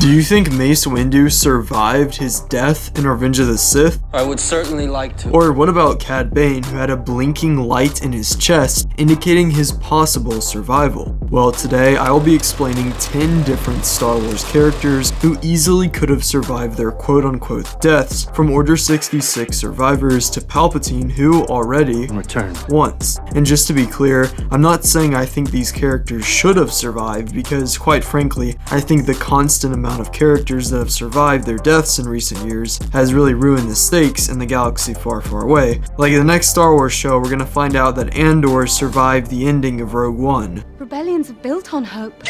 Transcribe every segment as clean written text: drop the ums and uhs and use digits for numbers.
Do you think Mace Windu survived his death in Revenge of the Sith? I would certainly like to. Or what about Cad Bane, who had a blinking light in his chest, indicating his possible survival? Well, today I will be explaining 10 different Star Wars characters who easily could have survived their quote-unquote deaths, from Order 66 survivors to Palpatine, who already returned once. And just to be clear, I'm not saying I think these characters should have survived, because quite frankly, I think the constant amount of characters that have survived their deaths in recent years has really ruined the stakes in the galaxy far, far away. Like in the next Star Wars show, we're gonna find out that Andor survived the ending of Rogue One. Rebellions are built on hope.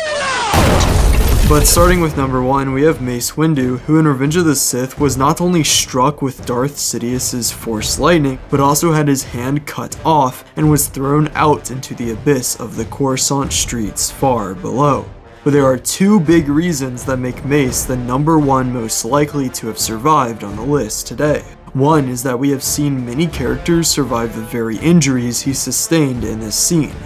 But starting with number 1, we have Mace Windu, who in Revenge of the Sith was not only struck with Darth Sidious's Force lightning, but also had his hand cut off and was thrown out into the abyss of the Coruscant streets far below. But there are 2 big reasons that make Mace the number 1 most likely to have survived on the list today. One is that we have seen many characters survive the very injuries he sustained in this scene.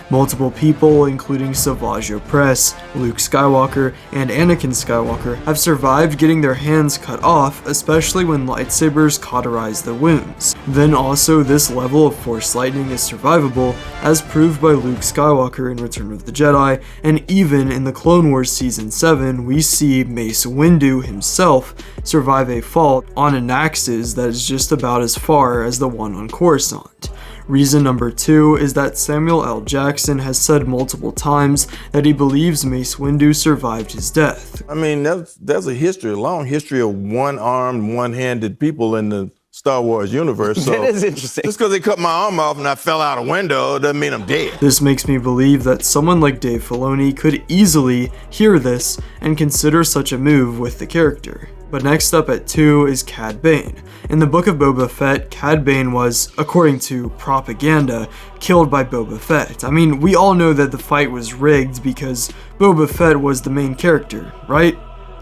Multiple people, including Savage Opress, Luke Skywalker, and Anakin Skywalker, have survived getting their hands cut off, especially when lightsabers cauterize the wounds. Then also, this level of Force lightning is survivable, as proved by Luke Skywalker in Return of the Jedi, and even in the Clone Wars Season 7, we see Mace Windu himself survive a fall on an axis that is just about as far as the one on Coruscant. Reason number 2 is that Samuel L. Jackson has said multiple times that he believes Mace Windu survived his death. I mean, there's a long history of one-armed, one-handed people in the Star Wars universe. So that is interesting. Just because they cut my arm off and I fell out a window doesn't mean I'm dead. This makes me believe that someone like Dave Filoni could easily hear this and consider such a move with the character. But next up at 2 is Cad Bane. In the Book of Boba Fett, Cad Bane was, according to propaganda, killed by Boba Fett. I mean, we all know that the fight was rigged because Boba Fett was the main character, right?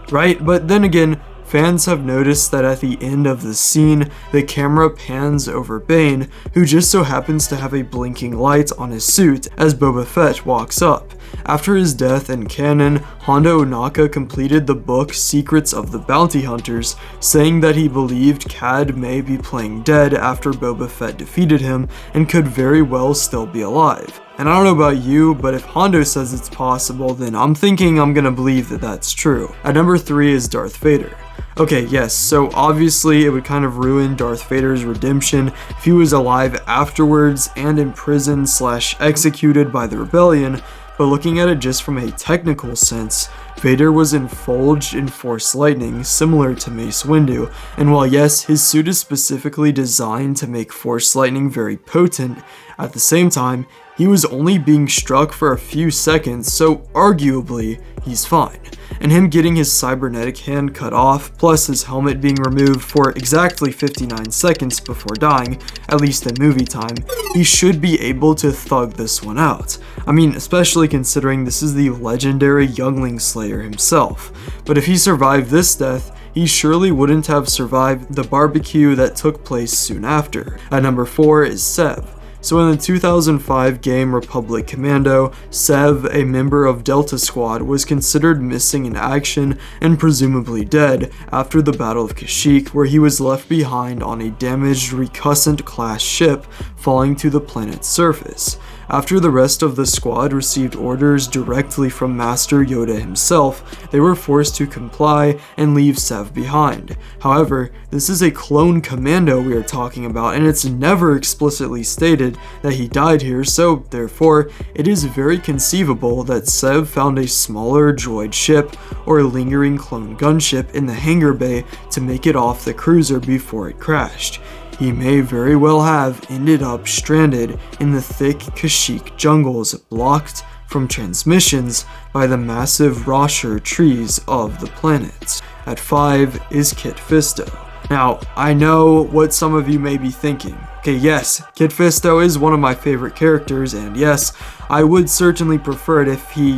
But then again, fans have noticed that at the end of the scene, the camera pans over Bane, who just so happens to have a blinking light on his suit as Boba Fett walks up. After his death in canon, Hondo Ohnaka completed the book Secrets of the Bounty Hunters, saying that he believed Cad may be playing dead after Boba Fett defeated him and could very well still be alive. And I don't know about you, but if Hondo says it's possible, then I'm thinking I'm gonna believe that that's true. At number 3 is Darth Vader. Okay, yes, so obviously it would kind of ruin Darth Vader's redemption if he was alive afterwards and imprisoned / executed by the rebellion, but looking at it just from a technical sense, Vader was infulged in Force lightning similar to Mace Windu, and while yes, his suit is specifically designed to make Force lightning very potent, at the same time, he was only being struck for a few seconds, so arguably, he's fine. And him getting his cybernetic hand cut off, plus his helmet being removed for exactly 59 seconds before dying, at least in movie time, he should be able to thug this one out. I mean, especially considering this is the legendary Youngling Slayer himself. But if he survived this death, he surely wouldn't have survived the barbecue that took place soon after. At number 4 is Sev. So in the 2005 game Republic Commando, Sev, a member of Delta Squad, was considered missing in action and presumably dead after the Battle of Kashyyyk, where he was left behind on a damaged Recusant-class ship falling to the planet's surface. After the rest of the squad received orders directly from Master Yoda himself, they were forced to comply and leave Sev behind. However, this is a clone commando we are talking about, and it's never explicitly stated that he died here, so therefore, it is very conceivable that Sev found a smaller droid ship or lingering clone gunship in the hangar bay to make it off the cruiser before it crashed. He may very well have ended up stranded in the thick Kashyyyk jungles, blocked from transmissions by the massive Roshar trees of the planet. At 5 is Kit Fisto. Now, I know what some of you may be thinking. Okay, yes, Kit Fisto is one of my favorite characters, and yes, I would certainly prefer it if he,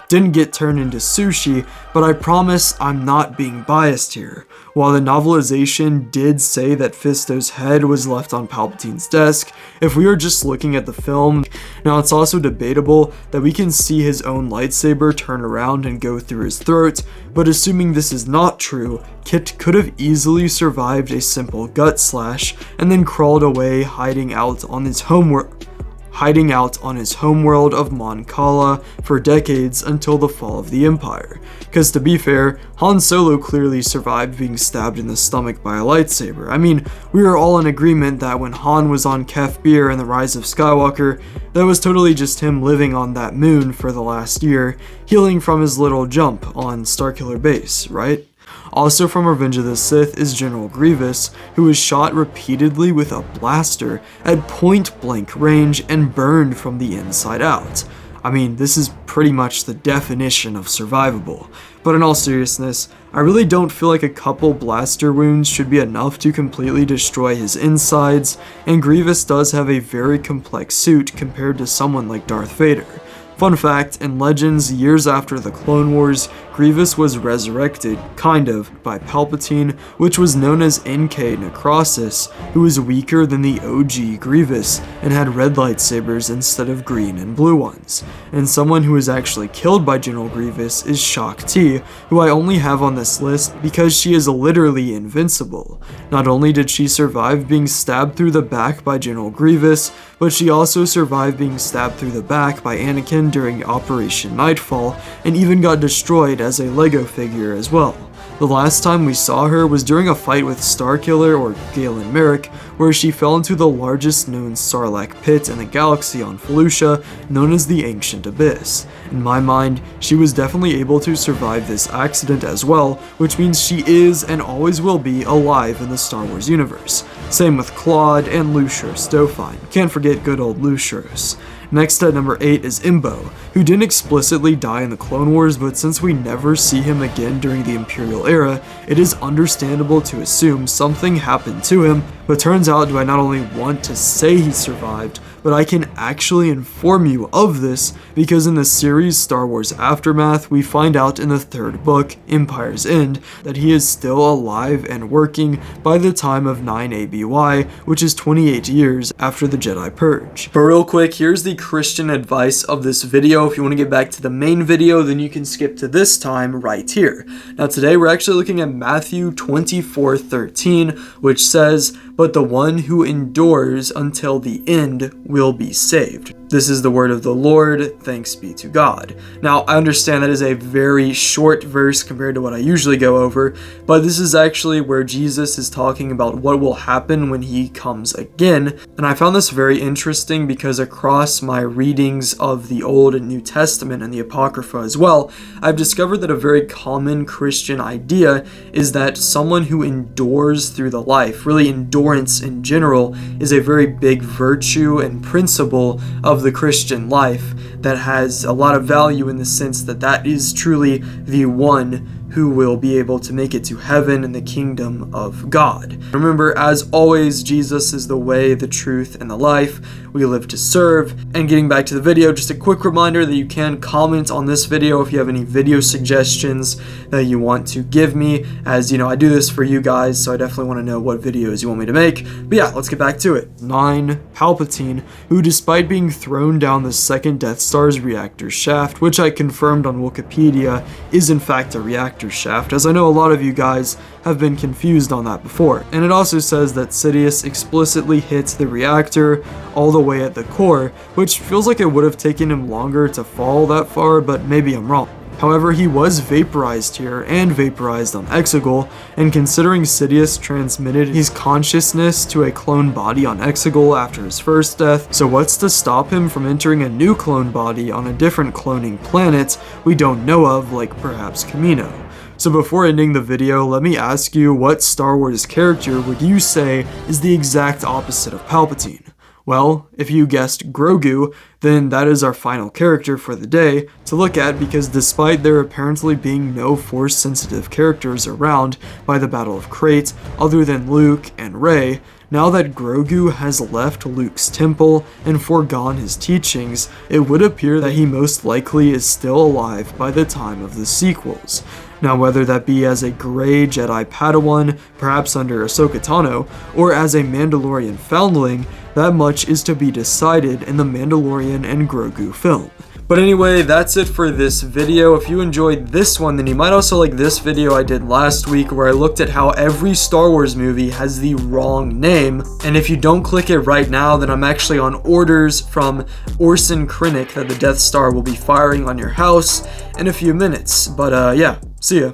didn't get turned into sushi, but I promise I'm not being biased here. While the novelization did say that Fisto's head was left on Palpatine's desk, if we are just looking at the film, now it's also debatable that we can see his own lightsaber turn around and go through his throat, but assuming this is not true, Kit could have easily survived a simple gut slash and then crawled away hiding out on his homeworld of Mon Cala for decades until the fall of the Empire. Because to be fair, Han Solo clearly survived being stabbed in the stomach by a lightsaber. I mean, we are all in agreement that when Han was on Kef Bir in The Rise of Skywalker, that was totally just him living on that moon for the last year, healing from his little jump on Starkiller Base, right? Also from Revenge of the Sith is General Grievous, who was shot repeatedly with a blaster at point-blank range and burned from the inside out. I mean, this is pretty much the definition of survivable. But in all seriousness, I really don't feel like a couple blaster wounds should be enough to completely destroy his insides, and Grievous does have a very complex suit compared to someone like Darth Vader. Fun fact, in Legends, years after the Clone Wars, Grievous was resurrected, kind of, by Palpatine, which was known as NK Necrosis, who was weaker than the OG Grievous, and had red lightsabers instead of green and blue ones. And someone who was actually killed by General Grievous is Shaak Ti, who I only have on this list because she is literally invincible. Not only did she survive being stabbed through the back by General Grievous, but she also survived being stabbed through the back by Anakin during Operation Nightfall, and even got destroyed as a Lego figure as well. The last time we saw her was during a fight with Starkiller or Galen Merrick, where she fell into the largest known Sarlacc pit in the galaxy on Felucia, known as the Ancient Abyss. In my mind, she was definitely able to survive this accident as well, which means she is and always will be alive in the Star Wars universe. Same with Claude and Lucius Dauphine. Can't forget good old Lucius. Next at number 8 is Embo, who didn't explicitly die in the Clone Wars, but since we never see him again during the Imperial era, it is understandable to assume something happened to him, but turns out do I not only want to say he survived, but I can actually inform you of this because in the series Star Wars Aftermath, we find out in the third book, Empire's End, that he is still alive and working by the time of 9 ABY, which is 28 years after the Jedi Purge. But real quick, here's the Christian advice of this video. If you want to get back to the main video, then you can skip to this time right here. Now today we're actually looking at Matthew 24:13, which says, "But the one who endures until the end will be saved." This is the word of the Lord, thanks be to God. Now, I understand that is a very short verse compared to what I usually go over, but this is actually where Jesus is talking about what will happen when he comes again. And I found this very interesting because across my readings of the Old and New Testament and the Apocrypha as well, I've discovered that a very common Christian idea is that someone who endures through the life, really endurance in general, is a very big virtue and principle of the Christian life that has a lot of value in the sense that that is truly the one who will be able to make it to heaven and the kingdom of God. Remember, as always, Jesus is the way, the truth, and the life. We live to serve. And getting back to the video, just a quick reminder that you can comment on this video if you have any video suggestions that you want to give me. As you know, I do this for you guys, so I definitely want to know what videos you want me to make. But yeah, let's get back to it. 9. Palpatine, who despite being thrown down the second Death Star's reactor shaft, which I confirmed on Wikipedia is in fact a reactor shaft, as I know a lot of you guys have been confused on that before. And it also says that Sidious explicitly hits the reactor all the way at the core, which feels like it would have taken him longer to fall that far, but maybe I'm wrong. However, he was vaporized here and vaporized on Exegol, and considering Sidious transmitted his consciousness to a clone body on Exegol after his first death, so what's to stop him from entering a new clone body on a different cloning planet we don't know of, like perhaps Kamino? So before ending the video, let me ask you, what Star Wars character would you say is the exact opposite of Palpatine? Well, if you guessed Grogu, then that is our final character for the day to look at, because despite there apparently being no Force-sensitive characters around by the Battle of Crate other than Luke and Rey, Now that Grogu has left Luke's temple and foregone his teachings, it would appear that he most likely is still alive by the time of the sequels. Now, whether that be as a Grey Jedi Padawan, perhaps under Ahsoka Tano, or as a Mandalorian foundling, that much is to be decided in the Mandalorian and Grogu film. But anyway, that's it for this video. If you enjoyed this one, then you might also like this video I did last week where I looked at how every Star Wars movie has the wrong name. And if you don't click it right now, then I'm actually on orders from Orson Krennic that the Death Star will be firing on your house in a few minutes. But yeah, see ya.